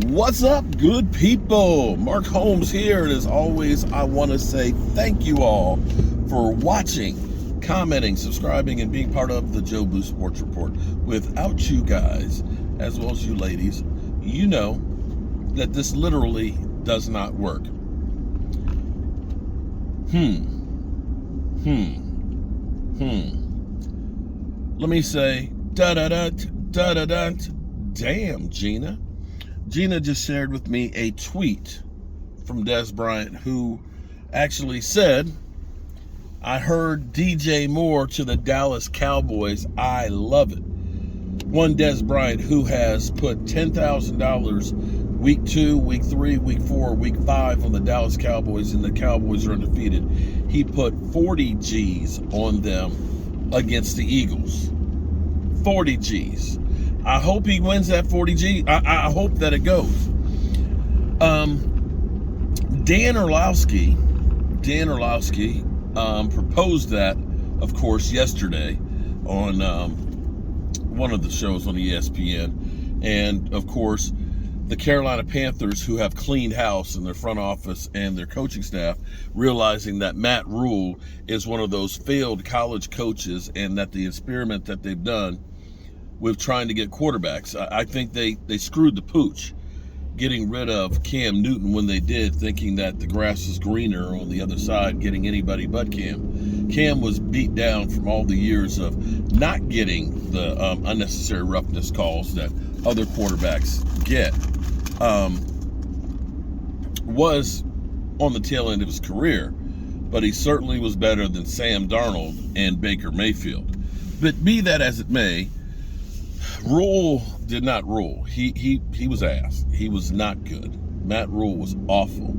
What's up, good people? Mark Holmes here, and as always, I want to say thank you all for watching, commenting, subscribing, and being part of the Joe Blue Sports Report. Without you guys, as well as you ladies, you know that this literally does not work. Let me say, da-da-da-da-da-da. Damn, Gina. Gina just shared with me a tweet from Dez Byrant, who actually said, I heard DJ Moore to the Dallas Cowboys. I love it. One Dez Byrant who has put $10,000 week 2, week 3, week 4, week 5 on the Dallas Cowboys, and the Cowboys are undefeated. He put 40 G's on them against the Eagles. 40 G's. I hope he wins that 40 G. I hope that it goes. Dan Orlowski proposed that, of course, yesterday on one of the shows on ESPN. And, of course, the Carolina Panthers, who have cleaned house in their front office and their coaching staff, realizing that Matt Rule is one of those failed college coaches and that the experiment that they've done with trying to get quarterbacks, I think they screwed the pooch getting rid of Cam Newton when they did, thinking that the grass is greener on the other side, getting anybody but Cam. Cam was beat down from all the years of not getting the unnecessary roughness calls that other quarterbacks get. Was on the tail end of his career, but he certainly was better than Sam Darnold and Baker Mayfield. But be that as it may, Rule did not rule. He was ass. He was not good. Matt Rule was awful,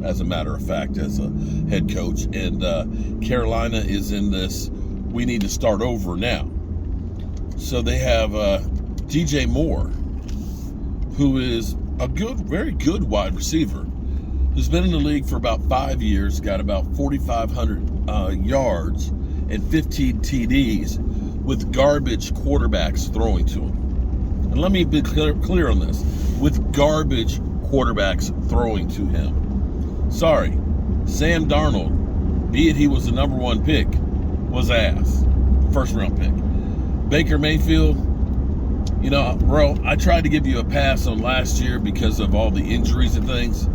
as a matter of fact, as a head coach. And Carolina is in this, we need to start over now. So they have DJ Moore, who is a good, very good wide receiver, who's been in the league for about 5 years, got about 4,500 yards and 15 TDs, with garbage quarterbacks throwing to him. And let me be clear on this. With garbage quarterbacks throwing to him. Sorry, Sam Darnold, be it he was the number 1 pick, was ass. First round pick. Baker Mayfield, you know, bro, I tried to give you a pass on last year because of all the injuries and things.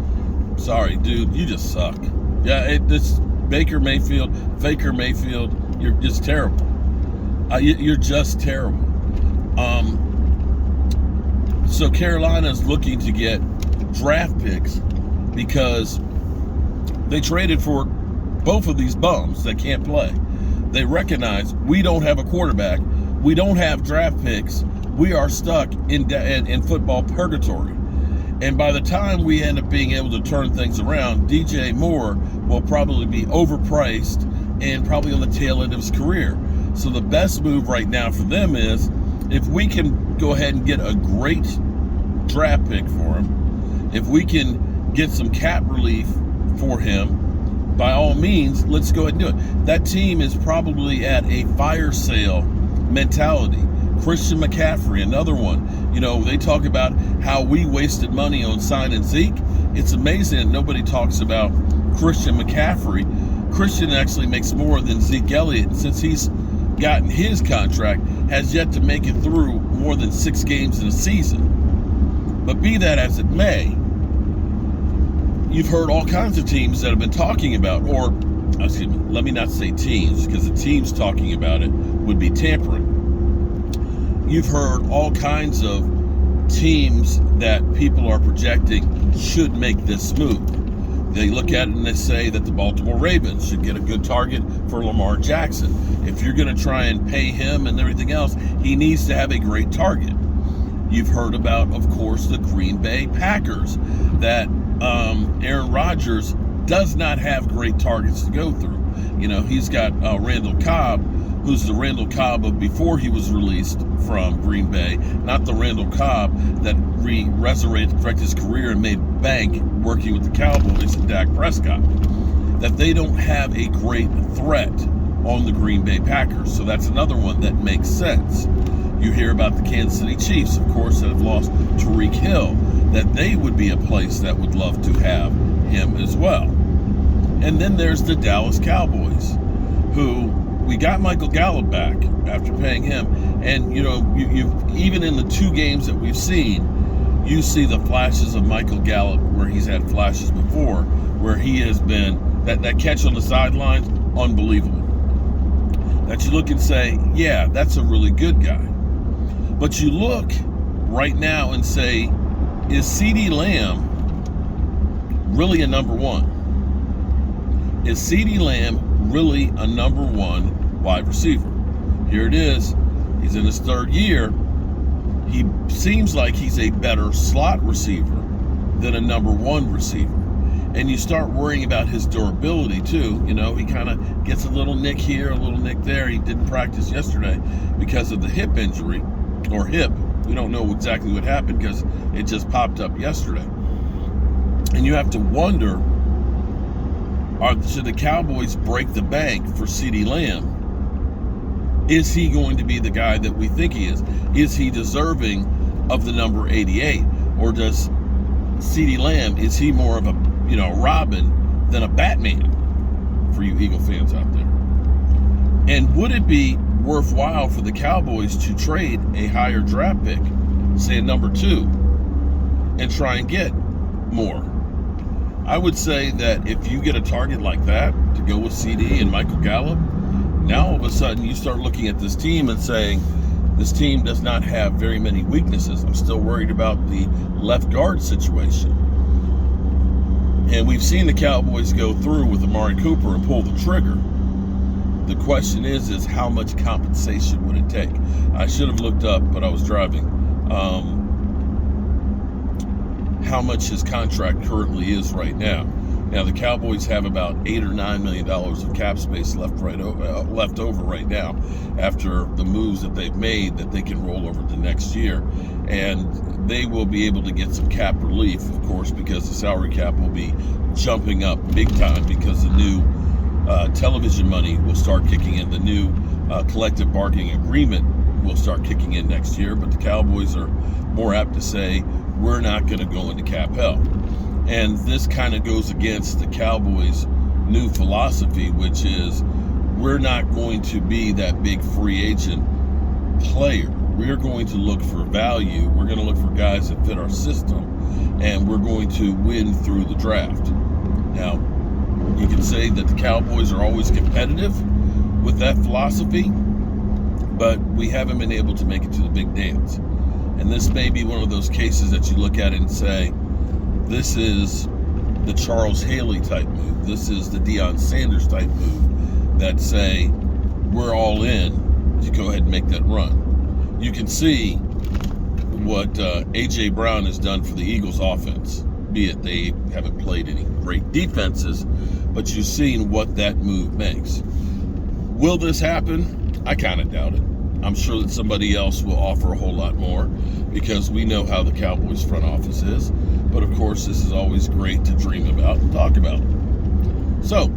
Sorry, dude, you just suck. Yeah, this Baker Mayfield, you're just terrible. You're just terrible. So Carolina's looking to get draft picks because they traded for both of these bums that can't play. They recognize we don't have a quarterback. We don't have draft picks. We are stuck in football purgatory. And by the time we end up being able to turn things around, DJ Moore will probably be overpriced and probably on the tail end of his career. So the best move right now for them is if we can go ahead and get a great draft pick for him, if we can get some cap relief for him, by all means, let's go ahead and do it. That team is probably at a fire sale mentality. Christian McCaffrey, another one. You know, they talk about how we wasted money on signing Zeke. It's amazing that nobody talks about Christian McCaffrey. Christian actually makes more than Zeke Elliott, since he's gotten his contract, has yet to make it through more than 6 games in a season. But be that as it may, you've heard all kinds of teams that have been talking about, or excuse me, let me not say teams, because the teams talking about it would be tampering. You've heard all kinds of teams that people are projecting should make this move. They look at it and they say that the Baltimore Ravens should get a good target for Lamar Jackson. If you're going to try and pay him and everything else, he needs to have a great target. You've heard about, of course, the Green Bay Packers, that Aaron Rodgers does not have great targets to go through. You know, he's got Randall Cobb, who's the Randall Cobb of before he was released from Green Bay, not the Randall Cobb that resurrected his career and made bank working with the Cowboys and Dak Prescott. That they don't have a great threat on the Green Bay Packers. So that's another one that makes sense. You hear about the Kansas City Chiefs, of course, that have lost Tyreek Hill. that they would be a place that would love to have him as well. And then there's the Dallas Cowboys, who we got Michael Gallup back after paying him. And, you even in the 2 games that we've seen, you see the flashes of Michael Gallup where he's had flashes before, where he has been, that catch on the sidelines, unbelievable. That you look and say, yeah, that's a really good guy. But you look right now and say, is CeeDee Lamb really a number 1? Is CeeDee Lamb really a number 1 wide receiver? Here it is. He's in his 3rd year. He seems like he's a better slot receiver than a number 1 receiver. And you start worrying about his durability too. He kind of gets a little nick here, a little nick there. He didn't practice yesterday because of the hip injury, or hip. We don't know exactly what happened because it just popped up yesterday. And you have to wonder, should the Cowboys break the bank for CeeDee Lamb? Is he going to be the guy that we think he is? Is he deserving of the number 88? Or does CeeDee Lamb, is he more of a Robin than a Batman, for you Eagle fans out there? And would it be worthwhile for the Cowboys to trade a higher draft pick, say a number 2, and try and get more? I would say that if you get a target like that to go with CD and Michael Gallup, now all of a sudden you start looking at this team and saying, this team does not have very many weaknesses. I'm still worried about the left guard situation. And we've seen the Cowboys go through with Amari Cooper and pull the trigger. The question is how much compensation would it take? I should have looked up, but I was driving. How much his contract currently is right now. Now the Cowboys have about $8 or $9 million of cap space left over right now, after the moves that they've made that they can roll over to next year, and they will be able to get some cap relief, of course, because the salary cap will be jumping up big time because the new television money will start kicking in. The new collective bargaining agreement will start kicking in next year, but the Cowboys are more apt to say, we're not going to go into cap hell. And this kind of goes against the Cowboys' new philosophy, which is, we're not going to be that big free agent player. We're going to look for value. We're going to look for guys that fit our system, and we're going to win through the draft. Now, you can say that the Cowboys are always competitive with that philosophy, but we haven't been able to make it to the big dance. And this may be one of those cases that you look at it and say, this is the Charles Haley type move. This is the Deion Sanders type move that say, we're all in to go ahead and make that run. You can see what A.J. Brown has done for the Eagles offense, be it they haven't played any great defenses, but you've seen what that move makes. Will this happen? I kind of doubt it. I'm sure that somebody else will offer a whole lot more, because we know how the Cowboys front office is. But of course, this is always great to dream about and talk about. So,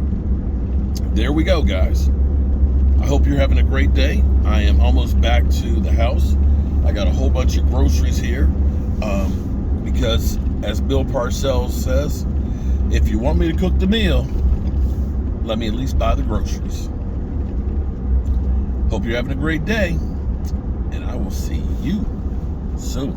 there we go, guys. I hope you're having a great day. I am almost back to the house. I got a whole bunch of groceries here, because as Bill Parcells says, if you want me to cook the meal, let me at least buy the groceries. Hope you're having a great day, and I will see you soon.